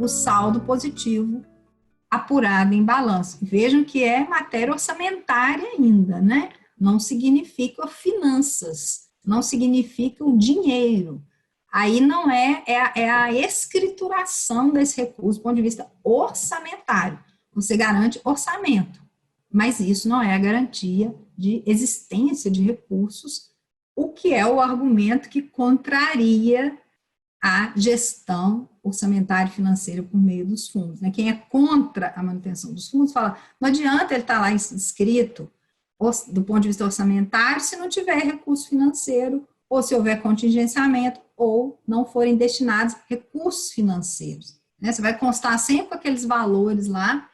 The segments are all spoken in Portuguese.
o saldo positivo apurado em balanço. Vejam que é matéria orçamentária ainda, né? Não significa finanças, não significa o dinheiro. Aí não é a escrituração desse recurso do ponto de vista orçamentário. Você garante orçamento, mas isso não é a garantia de existência de recursos, o que é o argumento que contraria a gestão orçamentária e financeira por meio dos fundos. Né? Quem é contra a manutenção dos fundos fala, não adianta ele estar lá inscrito do ponto de vista orçamentário se não tiver recurso financeiro, ou se houver contingenciamento, ou não forem destinados recursos financeiros. Né? Você vai constar sempre com aqueles valores lá,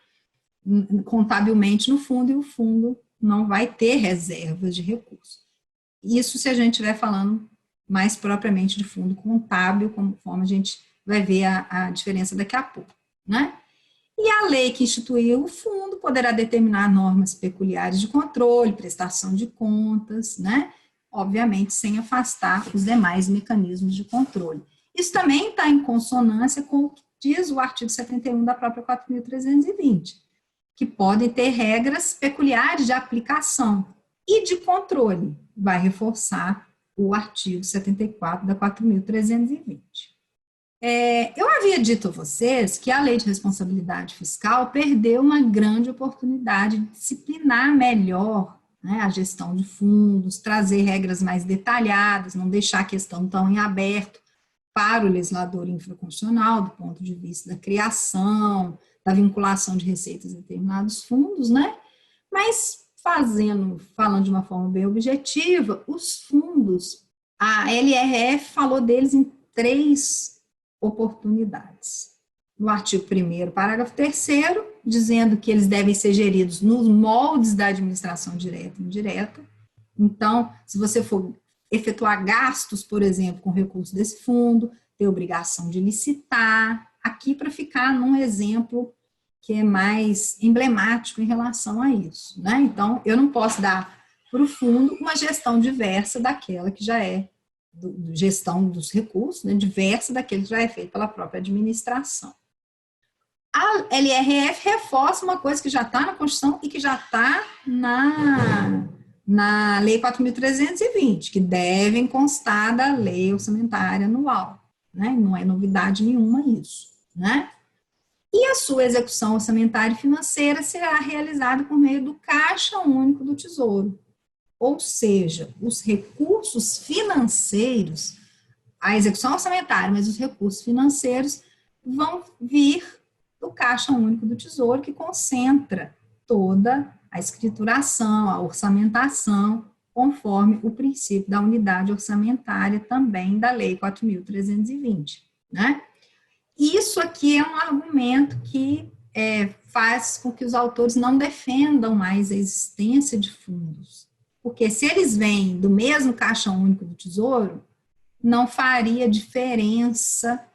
contabilmente no fundo, e o fundo não vai ter reservas de recursos. Isso se a gente estiver falando mais propriamente de fundo contábil, conforme a gente vai ver a diferença daqui a pouco, né? E a lei que instituiu o fundo poderá determinar normas peculiares de controle, prestação de contas, né? Obviamente, sem afastar os demais mecanismos de controle. Isso também está em consonância com o que diz o artigo 71 da própria 4.320, que podem ter regras peculiares de aplicação e de controle. Vai reforçar o artigo 74 da 4.320. Eu havia dito a vocês que a lei de responsabilidade fiscal perdeu uma grande oportunidade de disciplinar melhor, né, a gestão de fundos, trazer regras mais detalhadas, não deixar a questão tão em aberto para o legislador infraconstitucional, do ponto de vista da criação, da vinculação de receitas a determinados fundos, né? Mas falando de uma forma bem objetiva, os fundos, a LRF falou deles em 3 oportunidades. No artigo 1º, parágrafo 3º, dizendo que eles devem ser geridos nos moldes da administração direta e indireta. Então, se você for efetuar gastos, por exemplo, com recursos desse fundo, ter obrigação de licitar, aqui para ficar num exemplo que é mais emblemático em relação a isso, né? Então, eu não posso dar para o fundo uma gestão diversa daquela que já é gestão dos recursos, né, diversa daquele que já é feito pela própria administração. A LRF reforça uma coisa que já está na Constituição e que já está na Lei 4.320, que devem constar da Lei Orçamentária Anual, né? Não é novidade nenhuma isso, né? E a sua execução orçamentária e financeira será realizada por meio do Caixa Único do Tesouro. Ou seja, os recursos financeiros, a execução orçamentária, mas os recursos financeiros vão vir do Caixa Único do Tesouro, que concentra toda a escrituração, a orçamentação, conforme o princípio da unidade orçamentária também da Lei 4.320, né? Isso aqui é um argumento que faz com que os autores não defendam mais a existência de fundos. Porque se eles vêm do mesmo Caixa Único do Tesouro, não faria diferença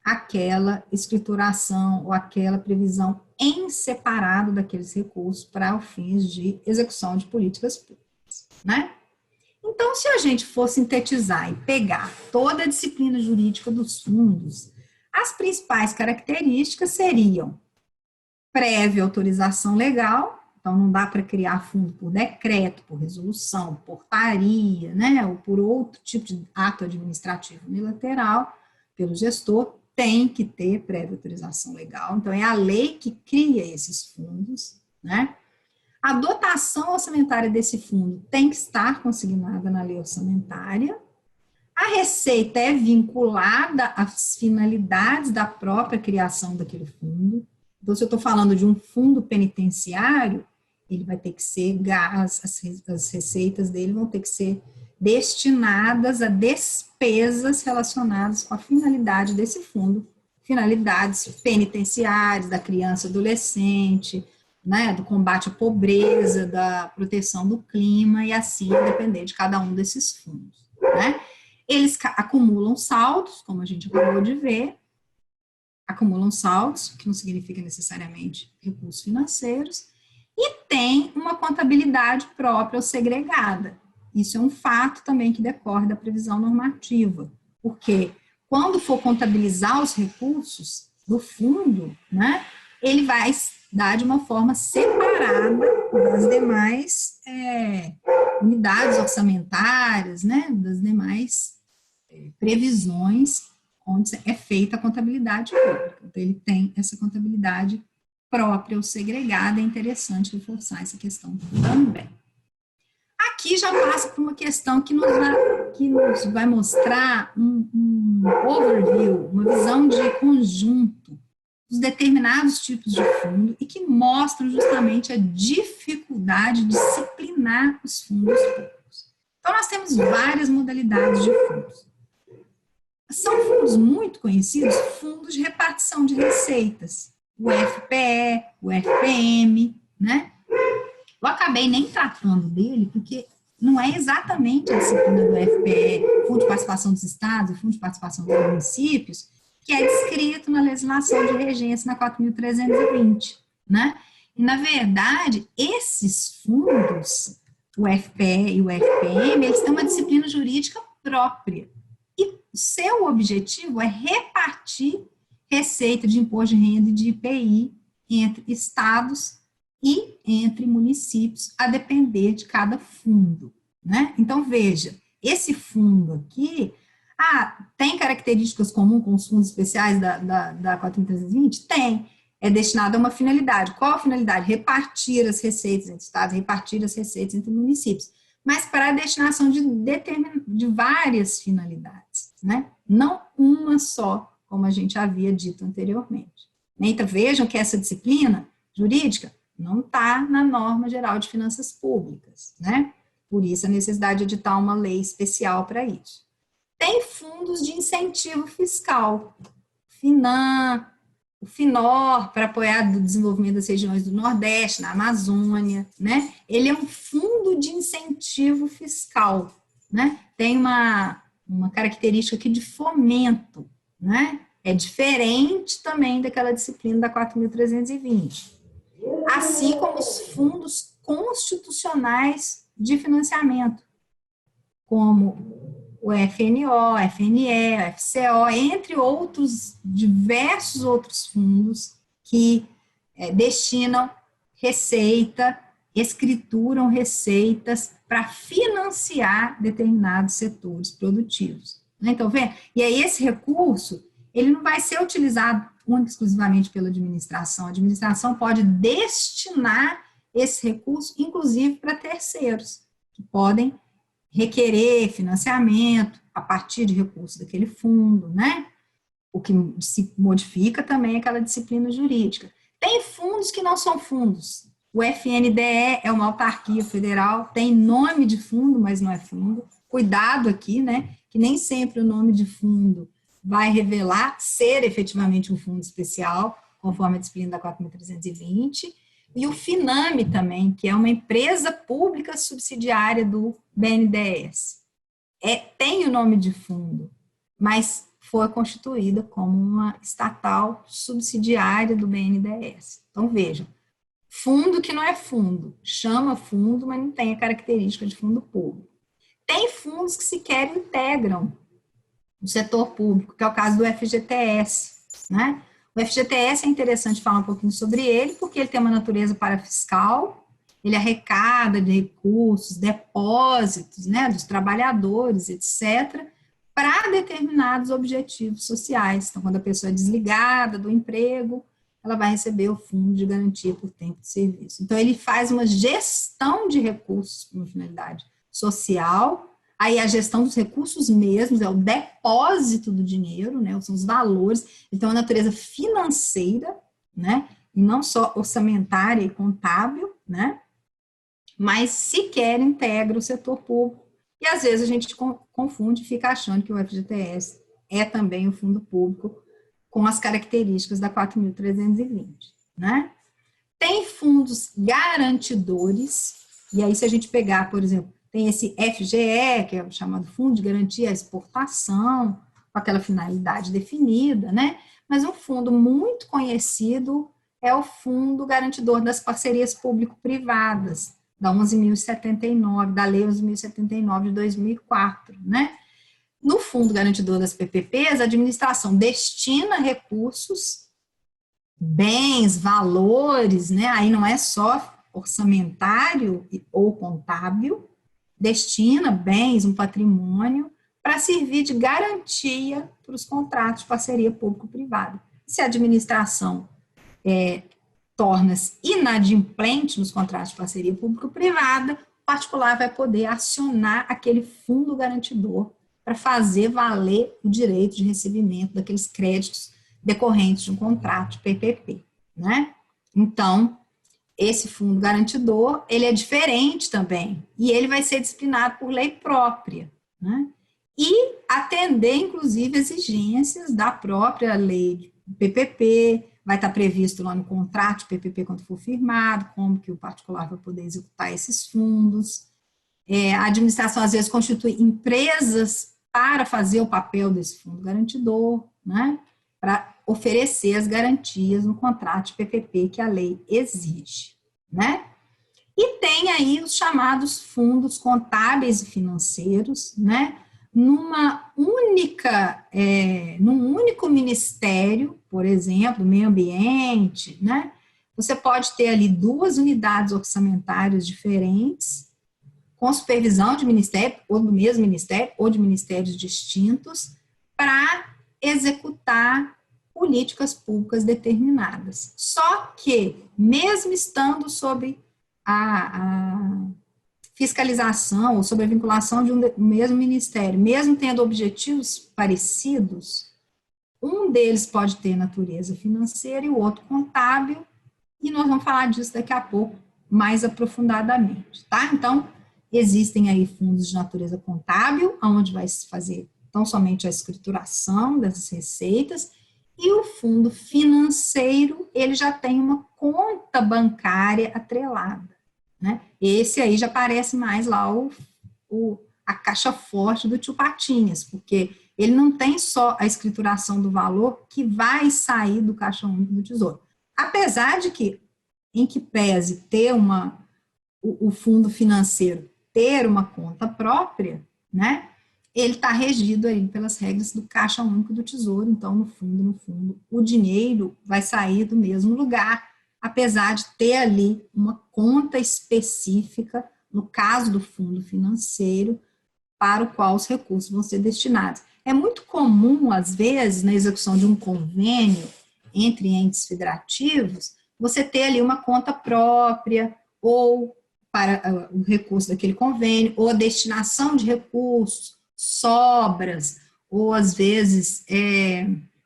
aquela escrituração ou aquela previsão em separado daqueles recursos para fins de execução de políticas públicas, né? Então, se a gente for sintetizar e pegar toda a disciplina jurídica dos fundos, as principais características seriam prévia autorização legal, então não dá para criar fundo por decreto, por resolução, portaria, né, ou por outro tipo de ato administrativo unilateral pelo gestor, tem que ter prévia autorização legal, então é a lei que cria esses fundos, né? A dotação orçamentária desse fundo tem que estar consignada na lei orçamentária. A receita é vinculada às finalidades da própria criação daquele fundo. Então, se eu estou falando de um fundo penitenciário, ele vai ter que ser, as receitas dele vão ter que ser destinadas a despesas relacionadas com a finalidade desse fundo, finalidades penitenciárias, da criança e adolescente, né, do combate à pobreza, da proteção do clima, e assim depender de cada um desses fundos, né? Eles acumulam saldos, como a gente acabou de ver, acumulam saldos, que não significa necessariamente recursos financeiros, e tem uma contabilidade própria ou segregada. Isso é um fato também que decorre da previsão normativa, porque quando for contabilizar os recursos, do fundo, né, ele vai dar de uma forma separada das demais unidades orçamentárias, né, das demais previsões onde é feita a contabilidade pública. Então, ele tem essa contabilidade própria ou segregada, é interessante reforçar essa questão também. Aqui já passa por uma questão que nos vai mostrar um overview, uma visão de conjunto dos determinados tipos de fundo e que mostram justamente a dificuldade de disciplinar os fundos públicos. Então, nós temos várias modalidades de fundos. São fundos muito conhecidos, fundos de repartição de receitas, o FPE, o FPM, né? Eu acabei nem tratando dele, porque não é exatamente a disciplina do FPE, Fundo de Participação dos Estados, Fundo de Participação dos Municípios, que é descrito na legislação de regência na 4.320, né? E, na verdade, esses fundos, o FPE e o FPM, eles têm uma disciplina jurídica própria. E o seu objetivo é repartir receita de imposto de renda e de IPI entre estados e entre municípios, a depender de cada fundo, né? Então, veja, esse fundo aqui, tem características comuns com os fundos especiais da 4.320? Tem. É destinado a uma finalidade. Qual a finalidade? Repartir as receitas entre estados, repartir as receitas entre municípios. Mas para a destinação de várias finalidades, né? Não uma só, como a gente havia dito anteriormente. Então, vejam que essa disciplina jurídica não está na norma geral de finanças públicas, né? Por isso a necessidade de editar uma lei especial para isso. Tem fundos de incentivo fiscal, o FINOR, para apoiar o desenvolvimento das regiões do Nordeste, na Amazônia, né? Ele é um fundo de incentivo fiscal, né? Tem uma característica aqui de fomento, né? É diferente também daquela disciplina da 4.320. Assim como os fundos constitucionais de financiamento, como o FNO, FNE, FCO, entre outros, diversos outros fundos que destinam receita, escrituram receitas para financiar determinados setores produtivos. Então, vê? E aí esse recurso, ele não vai ser utilizado única e exclusivamente pela administração. A administração pode destinar esse recurso, inclusive, para terceiros, que podem requerer financiamento a partir de recursos daquele fundo, né? O que se modifica também é aquela disciplina jurídica. Tem fundos que não são fundos. O FNDE é uma autarquia federal, tem nome de fundo, mas não é fundo. Cuidado aqui, né? Que nem sempre o nome de fundo vai revelar ser efetivamente um fundo especial, conforme a disciplina da 4.320, e o FINAME também, que é uma empresa pública subsidiária do BNDES. Tem o nome de fundo, mas foi constituída como uma estatal subsidiária do BNDES. Então, vejam, fundo que não é fundo, chama fundo, mas não tem a característica de fundo público. Tem fundos que sequer integram o setor público, que é o caso do FGTS, né? O FGTS é interessante falar um pouquinho sobre ele, porque ele tem uma natureza parafiscal, ele arrecada de recursos, depósitos, né, dos trabalhadores, etc., para determinados objetivos sociais. Então, quando a pessoa é desligada do emprego, ela vai receber o fundo de garantia por tempo de serviço. Então, ele faz uma gestão de recursos com uma finalidade social. Aí a gestão dos recursos mesmos, é o depósito do dinheiro, né, são os valores, então a natureza financeira, né, e não só orçamentária e contábil, né, mas sequer integra o setor público, e às vezes a gente confunde e fica achando que o FGTS é também um fundo público com as características da 4.320, né. Tem fundos garantidores, e aí se a gente pegar, por exemplo, tem esse FGE, que é o chamado Fundo de Garantia à Exportação, com aquela finalidade definida, né? Mas um fundo muito conhecido é o Fundo Garantidor das Parcerias Público-Privadas, da 11.079, da Lei 11.079 de 2004, né? No Fundo Garantidor das PPPs, a administração destina recursos bens, valores, né? Aí não é só orçamentário ou contábil, destina bens, um patrimônio, para servir de garantia para os contratos de parceria público-privada. Se a administração torna-se inadimplente nos contratos de parceria público-privada, o particular vai poder acionar aquele fundo garantidor para fazer valer o direito de recebimento daqueles créditos decorrentes de um contrato de PPP, né? Então, esse fundo garantidor, ele é diferente também, e ele vai ser disciplinado por lei própria, né? E atender, inclusive, exigências da própria lei de PPP, vai estar previsto lá no contrato de PPP quando for firmado, como que o particular vai poder executar esses fundos. A administração, às vezes, constitui empresas para fazer o papel desse fundo garantidor, né? Para oferecer as garantias no contrato de PPP que a lei exige, né? E tem aí os chamados fundos contábeis e financeiros, né? Num único ministério, por exemplo, meio ambiente, né? Você pode ter ali 2 unidades orçamentárias diferentes, com supervisão de ministério, ou do mesmo ministério, ou de ministérios distintos, para executar políticas públicas determinadas. Só que, mesmo estando sob a fiscalização ou sob a vinculação de um mesmo ministério, mesmo tendo objetivos parecidos, um deles pode ter natureza financeira e o outro contábil, e nós vamos falar disso daqui a pouco mais aprofundadamente, tá? Então, existem aí fundos de natureza contábil, onde vai se fazer tão somente a escrituração dessas receitas, e o fundo financeiro, ele já tem uma conta bancária atrelada, né? Esse aí já parece mais lá a caixa forte do tio Patinhas, porque ele não tem só a escrituração do valor que vai sair do Caixa Único do Tesouro. Apesar de que, em que pese ter o fundo financeiro ter uma conta própria, né? Ele está regido aí pelas regras do Caixa Único do Tesouro, então, no fundo, o dinheiro vai sair do mesmo lugar, apesar de ter ali uma conta específica, no caso do fundo financeiro, para o qual os recursos vão ser destinados. É muito comum, às vezes, na execução de um convênio entre entes federativos, você ter ali uma conta própria, ou para o recurso daquele convênio, ou a destinação de recursos, sobras, ou às vezes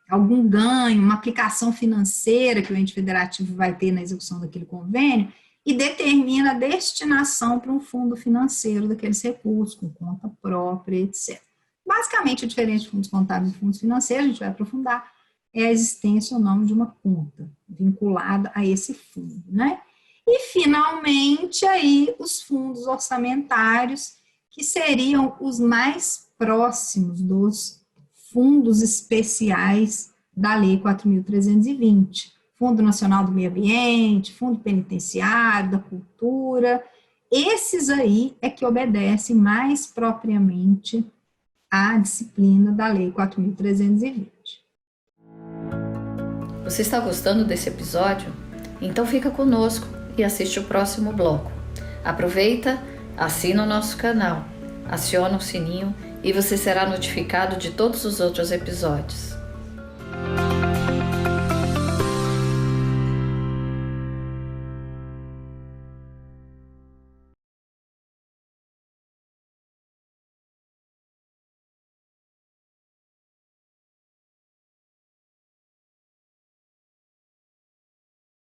algum ganho, uma aplicação financeira que o ente federativo vai ter na execução daquele convênio, e determina a destinação para um fundo financeiro daqueles recursos, com conta própria, etc. Basicamente, a diferença de fundos contábeis e fundos financeiros, a gente vai aprofundar, é a existência ou não de uma conta vinculada a esse fundo, né? E, finalmente, aí os fundos orçamentários, que seriam os mais próximos dos fundos especiais da Lei 4.320. Fundo Nacional do Meio Ambiente, Fundo Penitenciário, da Cultura, esses aí é que obedecem mais propriamente à disciplina da Lei 4.320. Você está gostando desse episódio? Então fica conosco e assiste o próximo bloco. Aproveita, assina o nosso canal, aciona o sininho e você será notificado de todos os outros episódios.